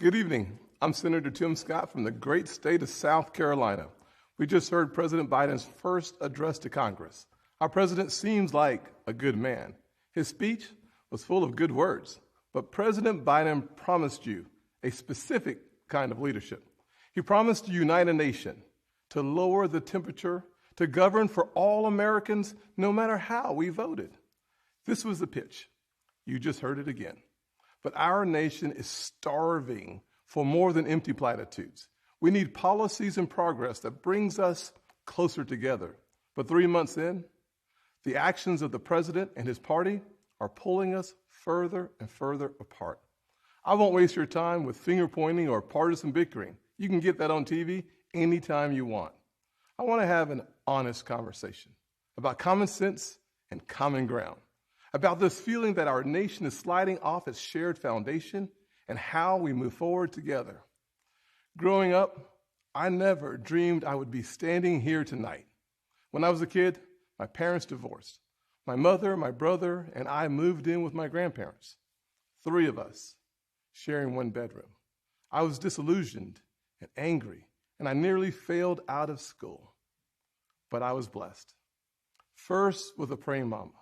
Good evening. I'm Senator Tim Scott from the great state of South Carolina. We just heard President Biden's first address to Congress. Our president seems like a good man. His speech was full of good words, but President Biden promised you a specific kind of leadership. He promised to unite a nation, to lower the temperature, to govern for all Americans, no matter how we voted. This was the pitch. You just heard it again. But our nation is starving for more than empty platitudes. We need policies and progress that brings us closer together. But 3 months in, the actions of the president and his party are pulling us further and further apart. I won't waste your time with finger pointing or partisan bickering. You can get that on TV anytime you want. I want to have an honest conversation about common sense and common ground, about this feeling that our nation is sliding off its shared foundation and how we move forward together. Growing up, I never dreamed I would be standing here tonight. When I was a kid, my parents divorced. My mother, my brother, and I moved in with my grandparents. 3 of us sharing one bedroom. I was disillusioned and angry, and I nearly failed out of school. But I was blessed. First, with a praying mama.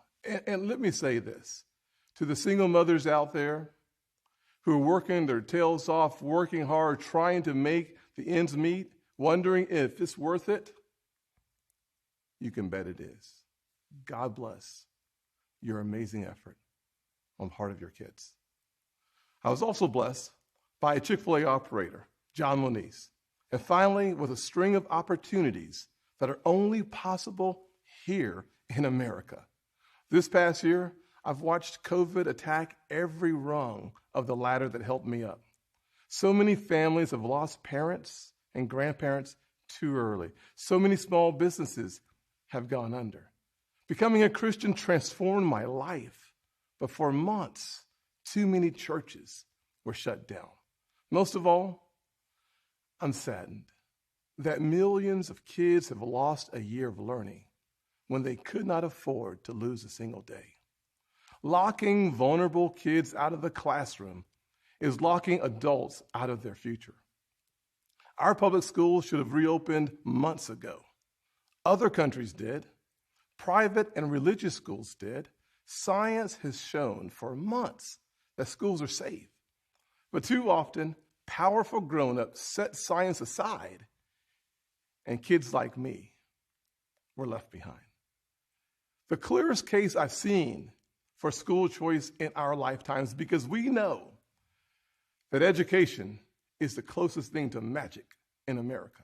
And let me say this, to the single mothers out there who are working their tails off, working hard, trying to make the ends meet, wondering if it's worth it, you can bet it is. God bless your amazing effort on the part of your kids. I was also blessed by a Chick-fil-A operator, John Moniz, and finally with a string of opportunities that are only possible here in America. This past year, I've watched COVID attack every rung of the ladder that helped me up. So many families have lost parents and grandparents too early. So many small businesses have gone under. Becoming a Christian transformed my life, but for months, too many churches were shut down. Most of all, I'm saddened that millions of kids have lost a year of learning when they could not afford to lose a single day. Locking vulnerable kids out of the classroom is locking adults out of their future. Our public schools should have reopened months ago. Other countries did. Private and religious schools did. Science has shown for months that schools are safe. But too often, powerful grown-ups set science aside, and kids like me were left behind. The clearest case I've seen for school choice in our lifetimes, because we know that education is the closest thing to magic in America.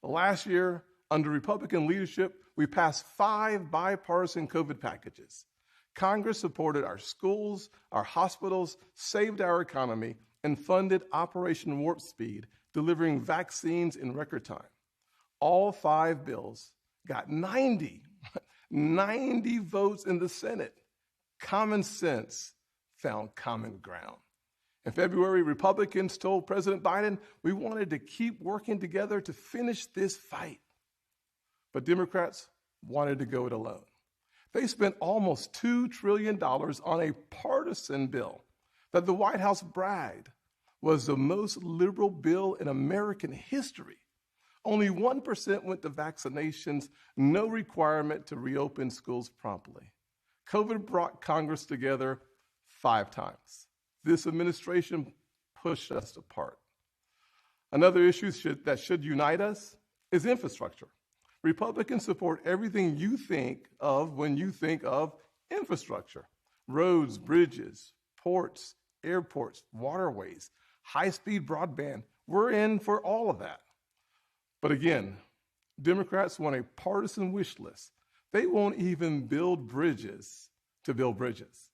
Last year, under Republican leadership, we passed 5 bipartisan COVID packages. Congress supported our schools, our hospitals, saved our economy, and funded Operation Warp Speed, delivering vaccines in record time. All 5 bills got 90 votes in the Senate. Common sense found common ground. In February, Republicans told President Biden we wanted to keep working together to finish this fight. But Democrats wanted to go it alone. They spent almost $2 trillion on a partisan bill that the White House bragged was the most liberal bill in American history. Only 1% went to vaccinations, no requirement to reopen schools promptly. COVID brought Congress together 5 times. This administration pushed us apart. Another issue that should unite us is infrastructure. Republicans support everything you think of when you think of infrastructure. Roads, bridges, ports, airports, waterways, high-speed broadband. We're in for all of that. But again, Democrats want a partisan wish list. They won't even build bridges to build bridges.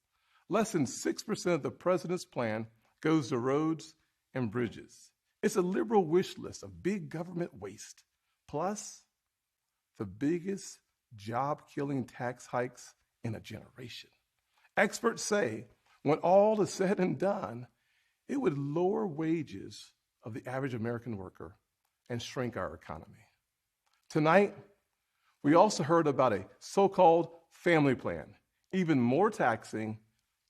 Less than 6% of the president's plan goes to roads and bridges. It's a liberal wish list of big government waste, plus the biggest job-killing tax hikes in a generation. Experts say when all is said and done, it would lower wages of the average American worker and shrink our economy. Tonight, we also heard about a so-called family plan, even more taxing,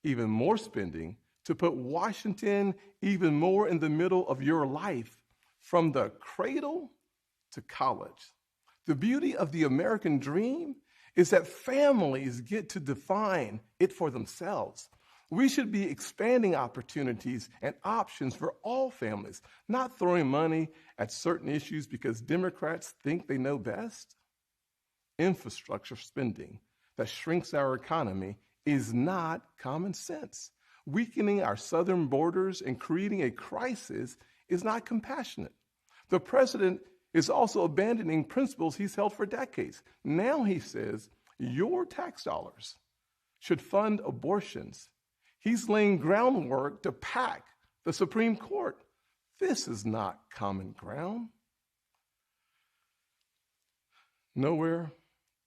even more spending to put Washington even more in the middle of your life from the cradle to college. The beauty of the American dream is that families get to define it for themselves. We should be expanding opportunities and options for all families, not throwing money at certain issues because Democrats think they know best. Infrastructure spending that shrinks our economy is not common sense. Weakening our southern borders and creating a crisis is not compassionate. The president is also abandoning principles he's held for decades. Now he says your tax dollars should fund abortions. He's laying groundwork to pack the Supreme Court. This is not common ground. Nowhere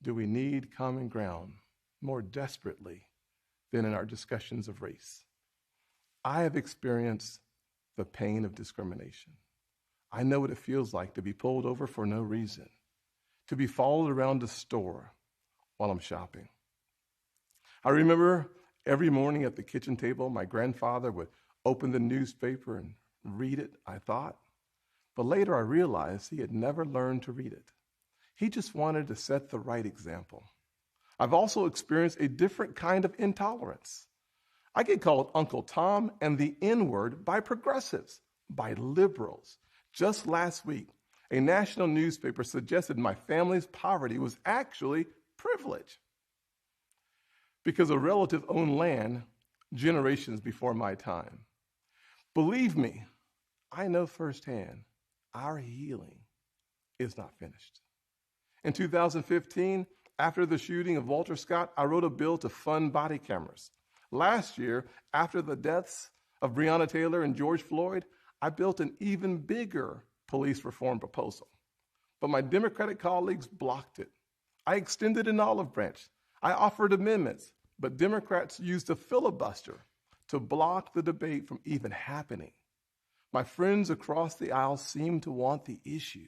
do we need common ground more desperately than in our discussions of race. I have experienced the pain of discrimination. I know what it feels like to be pulled over for no reason, to be followed around the store while I'm shopping. I remember every morning at the kitchen table, my grandfather would open the newspaper and read it, I thought. But later I realized he had never learned to read it. He just wanted to set the right example. I've also experienced a different kind of intolerance. I get called Uncle Tom and the N-word by progressives, by liberals. Just last week, a national newspaper suggested my family's poverty was actually privilege because a relative owned land generations before my time. Believe me, I know firsthand our healing is not finished. In 2015, after the shooting of Walter Scott, I wrote a bill to fund body cameras. Last year, after the deaths of Breonna Taylor and George Floyd, I built an even bigger police reform proposal. But my Democratic colleagues blocked it. I extended an olive branch. I offered amendments, but Democrats used a filibuster to block the debate from even happening. My friends across the aisle seemed to want the issue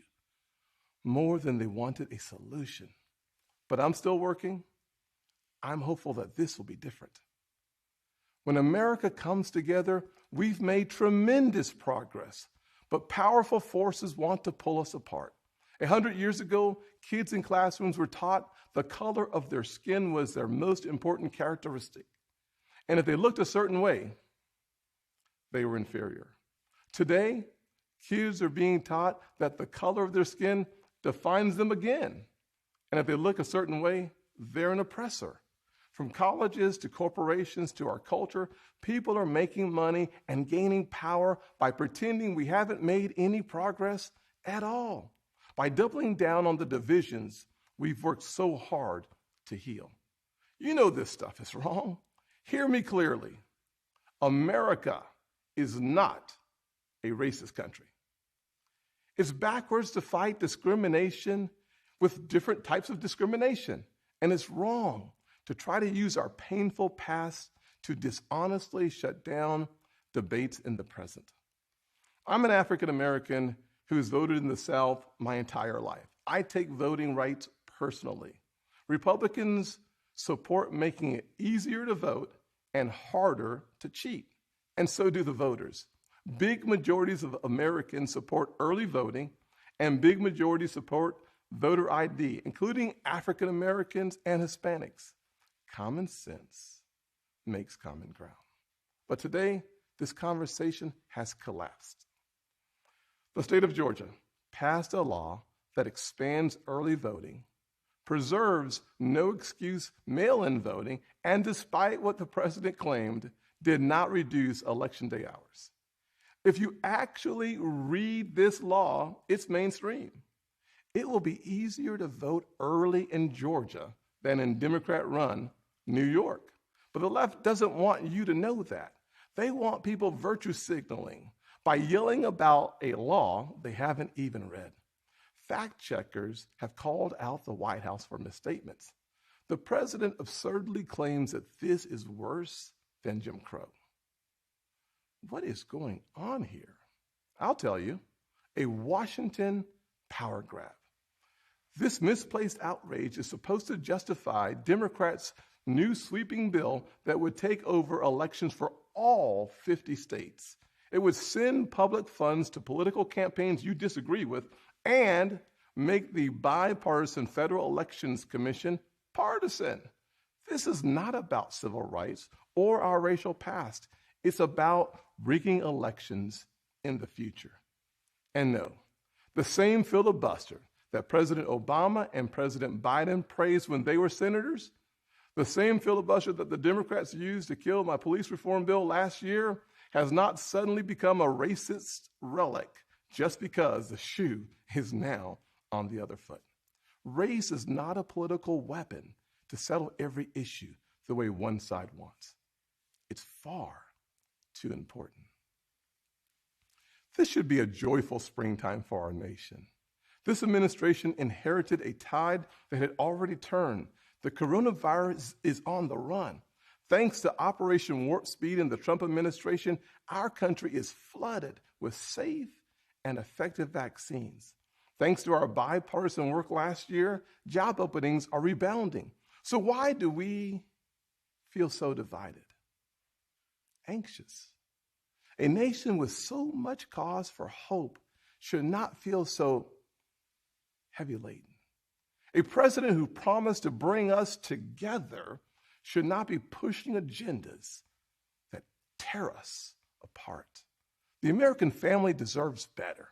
more than they wanted a solution. But I'm still working. I'm hopeful that this will be different. When America comes together, we've made tremendous progress, but powerful forces want to pull us apart. 100 years ago, kids in classrooms were taught the color of their skin was their most important characteristic. And if they looked a certain way, they were inferior. Today, kids are being taught that the color of their skin defines them again. And if they look a certain way, they're an oppressor. From colleges to corporations to our culture, people are making money and gaining power by pretending we haven't made any progress at all, by doubling down on the divisions we've worked so hard to heal. You know this stuff is wrong. Hear me clearly. America is not a racist country. It's backwards to fight discrimination with different types of discrimination, and it's wrong to try to use our painful past to dishonestly shut down debates in the present. I'm an African American who's voted in the South my entire life. I take voting rights personally. Republicans support making it easier to vote and harder to cheat, and so do the voters. Big majorities of Americans support early voting, and big majorities support voter ID, including African Americans and Hispanics. Common sense makes common ground. But today, this conversation has collapsed. The state of Georgia passed a law that expands early voting, preserves no excuse mail-in voting, and despite what the president claimed, did not reduce election day hours. If you actually read this law, it's mainstream. It will be easier to vote early in Georgia than in Democrat-run New York. But the left doesn't want you to know that. They want people virtue signaling by yelling about a law they haven't even read. Fact checkers have called out the White House for misstatements. The president absurdly claims that this is worse than Jim Crow. What is going on here? I'll tell you, a Washington power grab. This misplaced outrage is supposed to justify Democrats' new sweeping bill that would take over elections for all 50 states. It would send public funds to political campaigns you disagree with and make the bipartisan Federal Elections Commission partisan. This is not about civil rights or our racial past. It's about rigging elections in the future. And no, the same filibuster that President Obama and President Biden praised when they were senators, the same filibuster that the Democrats used to kill my police reform bill last year, has not suddenly become a racist relic just because the shoe is now on the other foot. Race is not a political weapon to settle every issue the way one side wants. It's far too important. This should be a joyful springtime for our nation. This administration inherited a tide that had already turned. The coronavirus is on the run. Thanks to Operation Warp Speed and the Trump administration, our country is flooded with safe and effective vaccines. Thanks to our bipartisan work last year, job openings are rebounding. So why do we feel so divided? Anxious. A nation with so much cause for hope should not feel so heavy-laden. A president who promised to bring us together should not be pushing agendas that tear us apart. The American family deserves better,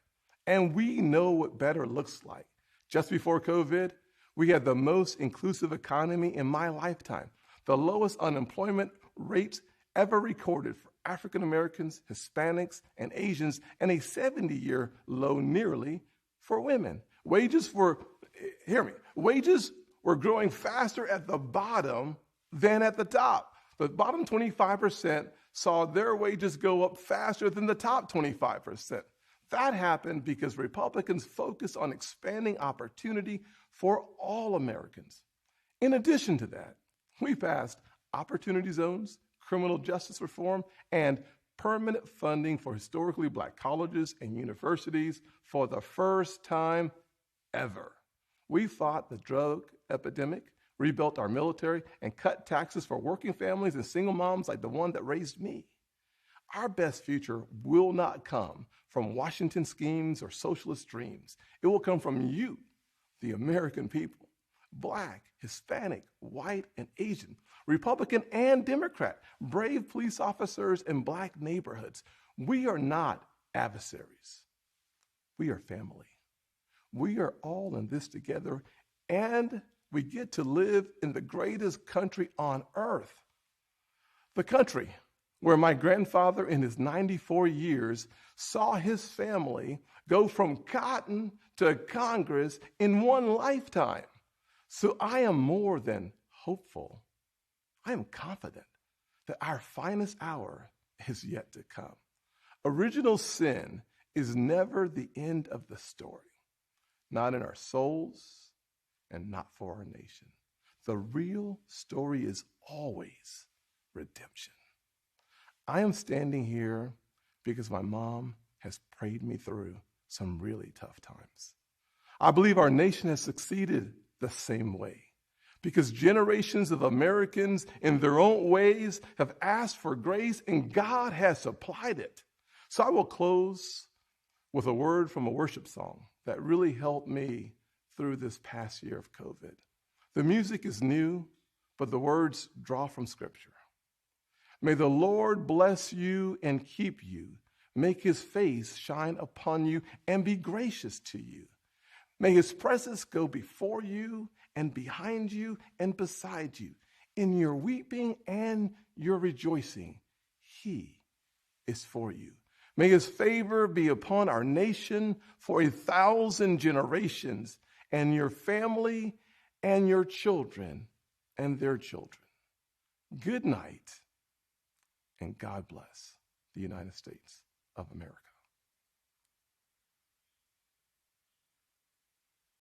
and we know what better looks like. Just before COVID, we had the most inclusive economy in my lifetime, the lowest unemployment rates ever recorded for African Americans, Hispanics, and Asians, and a 70-year low nearly for women. Wages were growing faster at the bottom than at the top. The bottom 25% saw their wages go up faster than the top 25%. That happened because Republicans focused on expanding opportunity for all Americans. In addition to that, we passed opportunity zones, criminal justice reform, and permanent funding for historically Black colleges and universities for the first time ever. We fought the drug epidemic, rebuilt our military, and cut taxes for working families and single moms like the one that raised me. Our best future will not come from Washington schemes or socialist dreams. It will come from you, the American people, Black, Hispanic, white, and Asian, Republican and Democrat, brave police officers in Black neighborhoods. We are not adversaries. We are family. We are all in this together, and we get to live in the greatest country on earth. The country where my grandfather in his 94 years saw his family go from cotton to Congress in one lifetime. So I am more than hopeful. I am confident that our finest hour is yet to come. Original sin is never the end of the story, not in our souls and not for our nation. The real story is always redemption. I am standing here because my mom has prayed me through some really tough times. I believe our nation has succeeded the same way because generations of Americans in their own ways have asked for grace and God has supplied it. So I will close with a word from a worship song that really helped me through this past year of COVID. The music is new, but the words draw from Scripture. May the Lord bless you and keep you, make his face shine upon you and be gracious to you. May his presence go before you and behind you and beside you. In your weeping and your rejoicing, he is for you. May his favor be upon our nation for 1,000 generations, and your family and your children and their children. Good night, and God bless the United States of America.